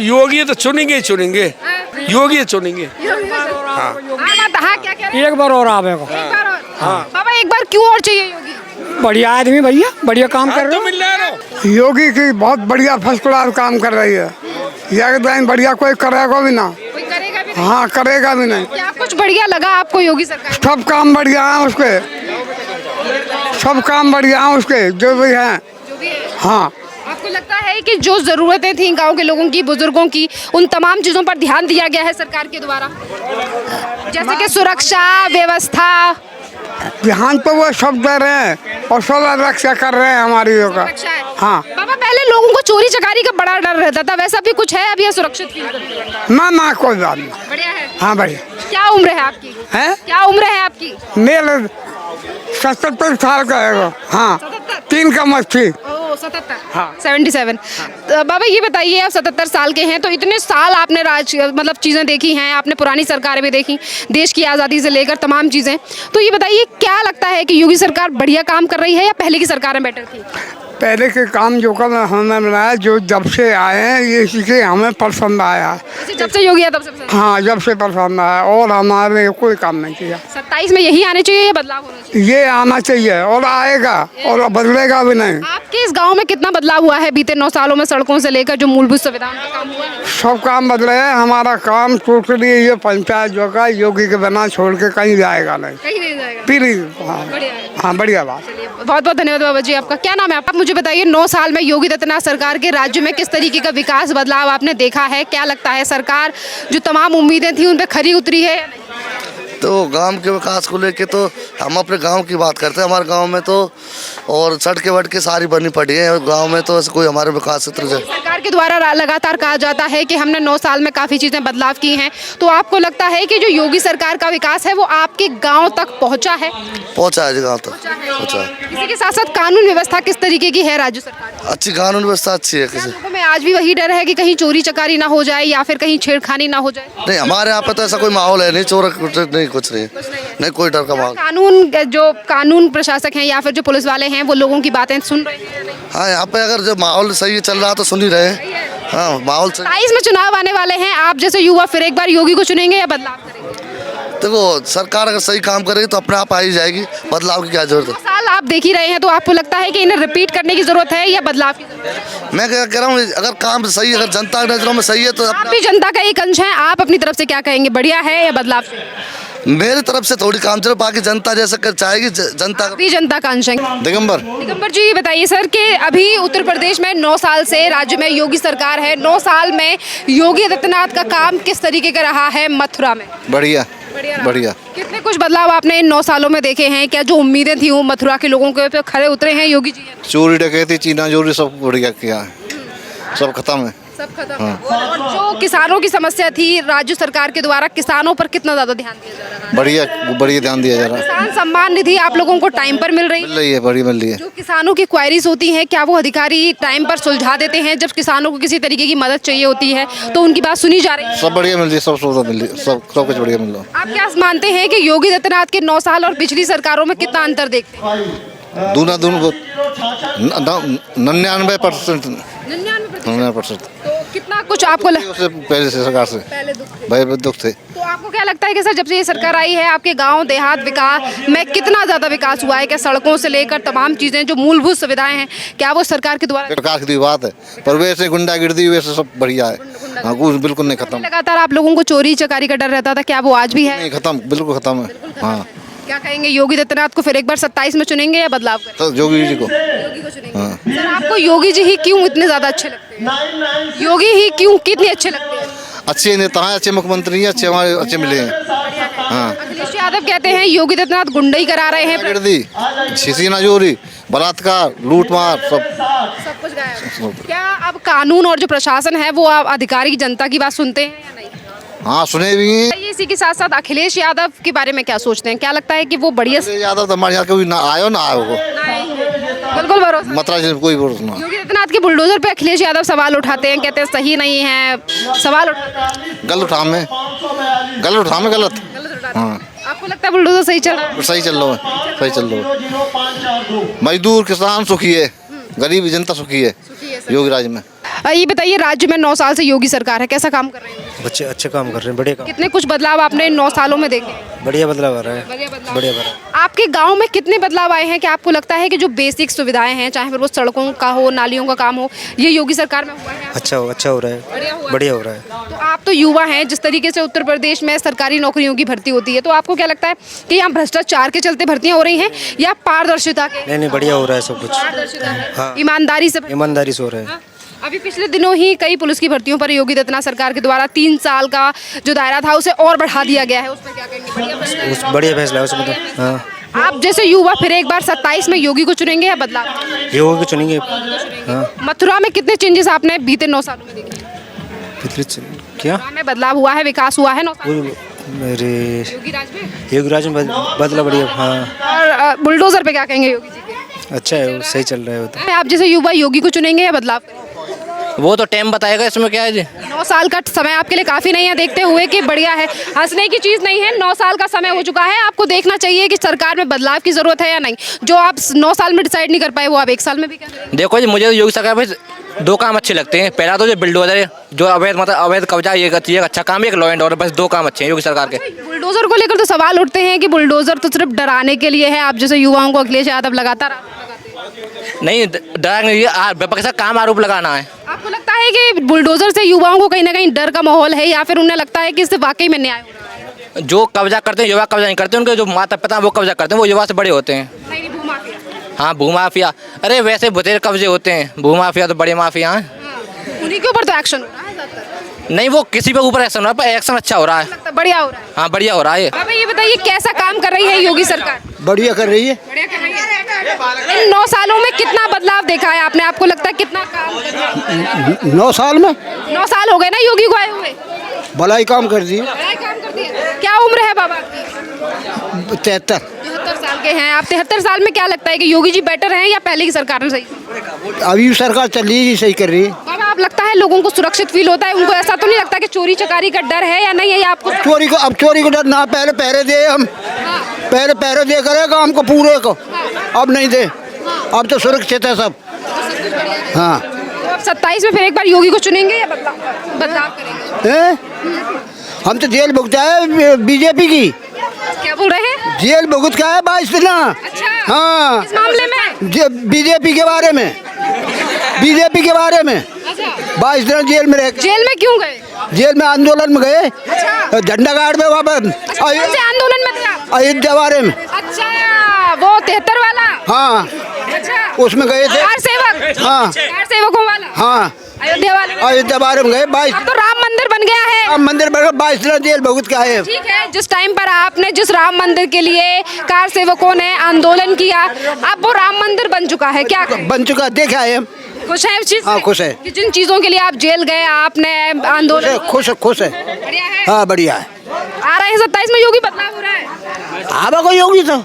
योगी तो चुनेंगे ही चुनेंगे, योगी चुनेंगे। हाँ, क्या कह रहे हैं? एक बार और आवेगा। एक बार और। बाबा एक बार क्यों और चाहिए योगी? बढ़िया आदमी भैया, बढ़िया काम कर रहे मिल योगी की बहुत बढ़िया फर्स्ट क्लास काम कर रही है। एकदम बढ़िया, कोई करेगा भी ना। कोई करेगा भी नहीं? हाँ, करेगा भी नहीं। क्या कुछ बढ़िया लगा आपको योगी सरकार में? सब काम बढ़िया है उसके, सब काम बढ़िया है उसके जो भी है। जो भी है। हाँ, आपको लगता है कि जो जरूरतें थी गांव के लोगों की, बुजुर्गों की, उन तमाम चीजों पर ध्यान दिया गया है सरकार के द्वारा, जैसे कि सुरक्षा व्यवस्था? ध्यान तो वो सब दे रहे हैं और सब रक्षा कर रहे हैं हमारी योगा। सुरक्षा है। हाँ, बाबा पहले लोगों को चोरी चकारी का बड़ा डर रहता था, वैसा भी कुछ है अभी या सुरक्षित फील करते हैं? ना कोई बात नहीं। बढ़िया है। हाँ, बढ़िया क्या उम्र है आपकी? है। क्या उम्र है आपकी? मेरे 77 साल का है। हाँ, 3 का मत थी। 77। हाँ। 77। बाबा ये बताइए, आप 77 साल के हैं तो इतने साल आपने मतलब चीज़ें देखी हैं, आपने पुरानी सरकारें भी देखी, देश की आज़ादी से लेकर तमाम चीज़ें, तो ये बताइए क्या लगता है कि योगी सरकार बढ़िया काम कर रही है या पहले की सरकारें बेटर थी? पहले के काम जो कर हमें बनाया, जो जब से आए हैं ये चीज़ें हमें पसंद आया। जैसे जब से योगी है तब से पसंद? हाँ, जब से पसंद आया और हमारे कोई काम नहीं किया। 27 में यही आने चाहिए या बदलाव होना चाहिए? ये आना चाहिए और आएगा और बदलेगा भी नहीं। आपके इस गांव में कितना बदलाव हुआ है बीते 9 सालों में? सड़कों से लेकर जो मूलभूत सुविधाओं का काम हुआ है? सब काम बदले हैं। हमारा काम टोटली ये पंचायत जो का योगी के बिना छोड़ के कहीं जाएगा नहीं। कहीं नहीं जाएगा। पीली। हाँ, बढ़िया है। हाँ, बढ़िया बात। बहुत बहुत धन्यवाद बाबा जी आपका। क्या नाम है आप मुझे बताइए, 9 साल में योगी आदित्यनाथ सरकार के राज्य में किस तरीके का विकास बदलाव आपने देखा है? क्या लगता है सरकार जो तमाम उम्मीदें थी उन पे खरी उतरी है या नहीं? तो गांव के विकास को लेके तो हम अपने गांव की बात करते हैं। हमारे गांव में तो और सड़कें वड़कें सारी बनी पड़ी है। गांव में तो ऐसे कोई हमारे विकास सरकार के द्वारा लगातार कहा जाता है कि हमने 9 साल में काफ़ी चीज़ें बदलाव की हैं, तो आपको लगता है कि जो योगी सरकार का विकास है वो आपके गांव तक पहुंचा है? पहुंचा है, गाँव तक पहुंचा है। इसी के साथ साथ कानून व्यवस्था किस तरीके की है राज्य सरकार? अच्छी कानून व्यवस्था अच्छी है। किसी लोगों में आज भी वही डर है कि कहीं चोरी चकारी ना हो जाए या फिर कहीं छेड़खानी ना हो जाए? नहीं, हमारे यहाँ पे तो ऐसा कोई माहौल है नहीं, चोर नहीं, कुछ नहीं, कोई डर का माहौल। कानून प्रशासक हैं या फिर जो पुलिस वाले हैं वो लोगों की बातें सुन रहे हैं? हाँ, यहाँ पे अगर जो माहौल सही चल रहा तो सुन ही रहे। हाँ, माहौल सही। 27 में चुनाव आने वाले हैं, आप जैसे युवा फिर एक बार योगी को चुनेंगे या बदलाव करेंगे? देखो, सरकार अगर सही काम करेगी तो अपने आप आ ही जाएगी। बदलाव की क्या जरूरत है? 2 साल आप देख ही रहे हैं, तो आपको लगता है कि इन्हें रिपीट करने की जरूरत है या बदलाव की जरूरत है? मैं क्या कह रहा हूँ, अगर काम सही, अगर जनता की नजरों में सही है तो आप भी जनता का एक अंश हैं, आप अपनी तरफ से क्या कहेंगे, बढ़िया है या बदलाव से? मेरी तरफ से थोड़ी काम चलो, बाकी जनता जैसा कर चाहेगी। जनता भी जनता का अंश है। दिगंबर जी ये बताइए सर कि अभी उत्तर प्रदेश में 9 साल से राज्य में योगी सरकार है, 9 साल में योगी आदित्यनाथ का काम किस तरीके का रहा है मथुरा में? बढ़िया। कितने कुछ बदलाव आपने इन 9 सालों में देखे हैं? क्या जो उम्मीदें थी वो मथुरा के लोगों के पे खरे उतरे हैं योगी जी? चोरी डकैती चीना चोरी सब बढ़िया किया है, सब खत्म है। सब खत्म है। और जो किसानों की समस्या थी राज्य सरकार के द्वारा, किसानों पर कितना ज्यादा ध्यान दिया जा रहा है? बढ़िया ध्यान दिया जा रहा है। किसान सम्मान निधि आप लोगों को टाइम पर मिल रही है? बढ़िया मिल रही है। जो किसानों की क्वायरीज होती हैं क्या वो अधिकारी टाइम पर सुलझा देते हैं? जब किसानों को किसी तरीके की मदद चाहिए होती है तो उनकी बात सुनी जा रही है? सब बढ़िया मिल रही है, सब सुविधा मिल रही है, सब कुछ बढ़िया मिल रहा है। आप क्या मानते हैं कि योगी आदित्यनाथ के 9 साल और पिछली सरकारों में कितना अंतर देखते हैं? दूना 99%। 99%। तो कितना कुछ आपको पहले से सरकार से भाई दुख थे। तो आपको क्या लगता है कि सर जब से ये सरकार आई है आपके गांव देहात विकास में कितना ज्यादा विकास हुआ है? क्या सड़कों से लेकर तमाम चीजें जो मूलभूत सुविधाएं हैं क्या वो सरकार के द्वारा? सरकार की बात है, पर वैसे गुंडागिर्दी वैसे सब बढ़िया है। हाँ, बिल्कुल नहीं खत्म। लगातार आप लोगों को चोरी चकारी का डर रहता था, क्या वो आज भी है? नहीं खत्म, बिल्कुल खत्म है। हाँ, क्या कहेंगे, योगी आदित्यनाथ को फिर एक बार 27 में चुनेंगे या बदलाव करेंगे? तो योगी जी को। योगी को चुनेंगे। हाँ। सर आपको योगी जी ही क्यों इतने ज्यादा अच्छे लगते हैं? योगी ही क्यों कितने अच्छे लगते हैं? अच्छे नेता हैं, अच्छे मुख्यमंत्री हैं, अच्छे हमारे अच्छे मिले हैं। हाँ। अखिलेश यादव कहते हैं योगी आदित्यनाथ गुंडई करा रहे हैं, सीना चोरी, बलात्कार, लूटमार, सब कुछ गायब। क्या अब कानून और जो प्रशासन है वो आप अधिकारी जनता की बात सुनते हैं या नहीं? हाँ, सुने भी हैं। इसी के साथ साथ अखिलेश यादव के बारे में क्या सोचते हैं? क्या लगता है कि वो बढ़िया? यादव तो हमारे यहाँ कभी ना आयो ना आयो। बिल्कुल भरोसा मथुरा से कोई भरोसा ना। योगी आदित्यनाथ के बुलडोजर पे अखिलेश यादव सवाल उठाते हैं, कहते हैं सही नहीं है, सवाल उठाते हैं। गलत उठा में गलत। हाँ, आपको लगता है बुलडोजर सही चल रहा है? सही चल रहा है, सही चल रहा है। मजदूर किसान सुखी है, गरीब जनता सुखी है योगी राज में। ये बताइए राज्य में 9 साल से योगी सरकार है, कैसा काम कर रही है? बच्चे अच्छे काम कर रहे हैं, बढ़िया काम, कितने कुछ बदलाव आपने इन 9 सालों में देखे? बढ़िया बदलाव आ रहा है, बढ़िया बदलाव। बढ़िया बदलाव। आपके गांव में कितने बदलाव आए हैं कि आपको लगता है कि जो बेसिक सुविधाएं हैं, चाहे फिर वो सड़कों का हो, नालियों का काम हो, ये योगी सरकार में हुआ है? अच्छा हो रहा है, बढ़िया हो रहा है। तो आप तो युवा हैं, जिस तरीके से उत्तर प्रदेश में सरकारी नौकरियों की भर्ती होती है, तो आपको क्या लगता है कि यहाँ भ्रष्टाचार के चलते भर्तियां हो रही हैं या पारदर्शिता के? नहीं बढ़िया हो रहा है सब कुछ, पारदर्शिता है, हाँ। ईमानदारी से। ईमानदारी से हो रहा है। हाँ। अभी पिछले दिनों ही कई पुलिस की भर्तियों पर योगी आदित्यनाथ सरकार के द्वारा 3 साल का जो दायरा था उसे और बढ़ा दिया गया है, उस पर क्या कहेंगे? बढ़िया फैसला है? उस बढ़िया फैसला है उसमें तो, हाँ। आप जैसे युवा फिर एक बार 27 में योगी को चुनेंगे या बदलाव? ये होगी चुनेंगे, हाँ। मथुरा में कितने चेंजेस आपने बीते 9 सालों में देखे? क्या मथुरा में बदलाव हुआ है, विकास हुआ है 9 साल में? मेरे योगी राज में? योगी राज में बदला बढ़िया, हाँ। और बुलडोजर पे क्या कहेंगे योगी जी के? अच्छा है, सही चल रहा है वो तो। आप जैसे युवा योगी को चुनेंगे या बदलाव करेंगे? वो तो टाइम बताएगा, इसमें क्या है जी। 9 साल का समय आपके लिए काफ़ी नहीं है, देखते हुए कि बढ़िया है, हंसने की चीज़ नहीं है। 9 साल का समय हो चुका है, आपको देखना चाहिए कि सरकार में बदलाव की ज़रूरत है या नहीं। जो आप 9 साल में डिसाइड नहीं कर पाए वो आप 1 साल में भी कर रहे हैं। देखो जी, मुझे तो योगी सरकार में 2 काम अच्छे लगते हैं। पहला तो जो बिल्डोजर है, जो अवैध कब्जा, ये अच्छा काम है। एक लॉ एंड ऑर्डर, बस 2 काम अच्छे हैं योगी सरकार के। बुलडोजर को लेकर तो सवाल उठते हैं कि बुलडोजर तो सिर्फ डराने के लिए है। आप जैसे युवाओं को अखिलेश यादव लगातार नहीं, डरा नहीं, व्यापक ऐसा काम आरोप लगाना है। आपको लगता है कि बुलडोजर से युवाओं को कहीं ना कहीं डर का माहौल है या फिर उन्हें लगता है कि इससे वाकई में न्याय हो रहा है? जो कब्जा करते हैं युवा कब्जा नहीं करते, उनके जो माता पिता वो कब्जा करते हैं, वो युवा से बड़े होते हैं। नहीं, भूमाफिया। हाँ, भूमाफिया, अरे वैसे बतेरे कब्जे होते हैं, भूमाफिया तो बड़े माफिया हैं। उन्हीं के ऊपर तो एक्शन हो रहा है ज़्यादातर। नहीं, वो किसी पे ऊपर एक्शन हो रहा है, पर एक्शन अच्छा हो रहा है। लगता है बढ़िया हो रहा है। हाँ, बढ़िया हो रहा है। अब ये बताइए कैसा काम कर रही है योगी सरकार? बढ़िया कर रही है। बढ़िया कर रही है। इन 9 सालों में कितना बदलाव देखा है आपने? आपको लगता है कितना काम कर रही है? 9 साल में 9 साल हो गए ना योगी को आए हुए। भलाई काम कर दी। बड़ा काम कर दिया। क्या उम्र है बाबा की? 73 साल के हैं आप। 73 साल में क्या लगता है कि योगी जी बेटर हैं या पहले की सरकार में सही? अभी सरकार चल रही है, सही कर रही है। बाबा, आप लगता है लोगों को सुरक्षित फील होता है? उनको ऐसा तो नहीं लगता कि चोरी चकारी का डर है या नहीं है? या आपको चोरी को डर ना, पहले पहरे दे हम, पहले पहरे दे करे काम को पूरे को, अब नहीं दे, अब तो सुरक्षित है सब। हाँ, तो अब 27 में फिर एक बार योगी को चुनेंगे या बदलाव करेंगे? हम तो जेल भुगता है बीजेपी की। क्या बोल रहे हैं? जेल भुगत का है 22 दिन। अच्छा, हाँ, इस मामले में बीजेपी के बारे में, बीजेपी के बारे में। अच्छा, 22 दिन जेल में रह। जेल में क्यों गए? जेल में आंदोलन में गए, अच्छा, झंडा गाड़ में वहाँ पर कौन से आंदोलन में थे आप? अयोध्या बारे में। अच्छा, वो 73 वाला। हाँ, अच्छा, उसमें गए थे। कार सेवक। हाँ, कार सेवकों वाला। हाँ, अयोध्या वाले। अयोध्या बारे में गए। 22 अब तो राम मंदिर बन गया है। राम मंदिर बन गया, 22 दिन जेल भुगत का है। ठीक है, जिस टाइम पर आपने जिस राम मंदिर के लिए कार सेवकों ने आंदोलन किया, अब वो राम मंदिर बन चुका है। क्या कहें? बन चुका, देखा है। खुश है इस चीज से? हाँ, खुश है। कि जिन चीजों के लिए आप जेल गए, आपने आंदोलन खुश है, खुश है। बढ़िया है। हाँ, बढ़िया है। आ रहा है 27 में योगी, बदलाव हो रहा है। आबा को योगी तो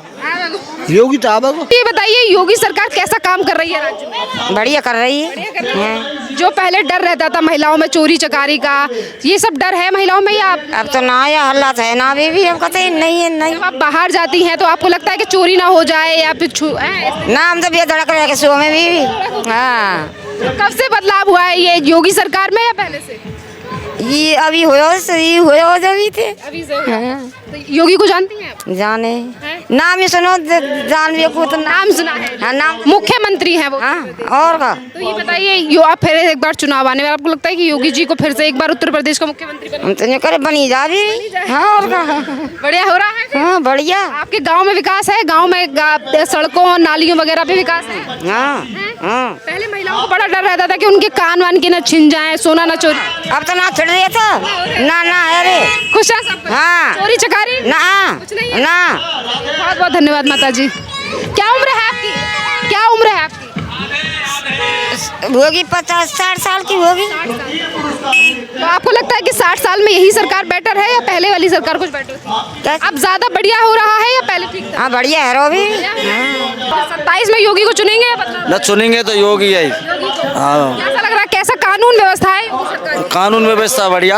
योगी तो आबा को। ये बताइए योगी सरकार कैसा काम कर रही है राज्य में? बढ़िया कर रही है। जो पहले डर रहता था महिलाओं में चोरी चकारी का, ये सब डर है महिलाओं में या अब तो ना या हल्ला है ना भी अब कहते नहीं है नहीं। जब आप बाहर जाती हैं तो आपको लगता है कि चोरी ना हो जाए या फिर ना, हम तो बेधड़क रह के सुबह में भी। हाँ, तो कब से बदलाव हुआ है ये योगी सरकार में या पहले से? ये अभी हो जब ही थे। अभी से तो योगी को जानती हैं आप? जाने नाम ही सुनो, जान भी को तो नाम सुना है। हाँ, नाम मुख्यमंत्री हैं वो। हाँ, और का तो ये बताइए आप फिर एक बार चुनाव आने में आपको लगता है कि योगी जी को फिर से एक बार उत्तर प्रदेश का मुख्यमंत्री बनना? हम तो नहीं करे, बनी जा भी। हाँ, और का बढ़िया हो रहा है फिर? हाँ, बढ़िया। आपके गांव में विकास है? गांव में सड़कों नालियों वगैरह पे विकास है? हाँ, हाँ। पहले महिलाओं को बड़ा डर रहता था कि उनके कान वान के न छिन जाए, सोना न चोरी। अब तो ना छिड़ रही था ना अरे खुश है सब? हाँ, चोरी चकारी ना कुछ नहीं है? ना। बहुत बहुत धन्यवाद माता जी। क्या उम्र है आपकी? क्या उम्र है आपकी? होगी 50-60 साल की होगी। तो आपको लगता है कि 60 साल में यही सरकार बेटर है या पहले वाली सरकार कुछ बेटर थी? अब ज्यादा बढ़िया हो रहा है या पहले ठीक था? हाँ, बढ़िया है रो भी। 27 में योगी को चुनेंगे या बदलाव? न चुनेंगे तो योगी है। हाँ, कैसा लग रहा है? कैसा कानून व्यवस्था है योगी सरकार की? कानून व्यवस्था बढ़िया,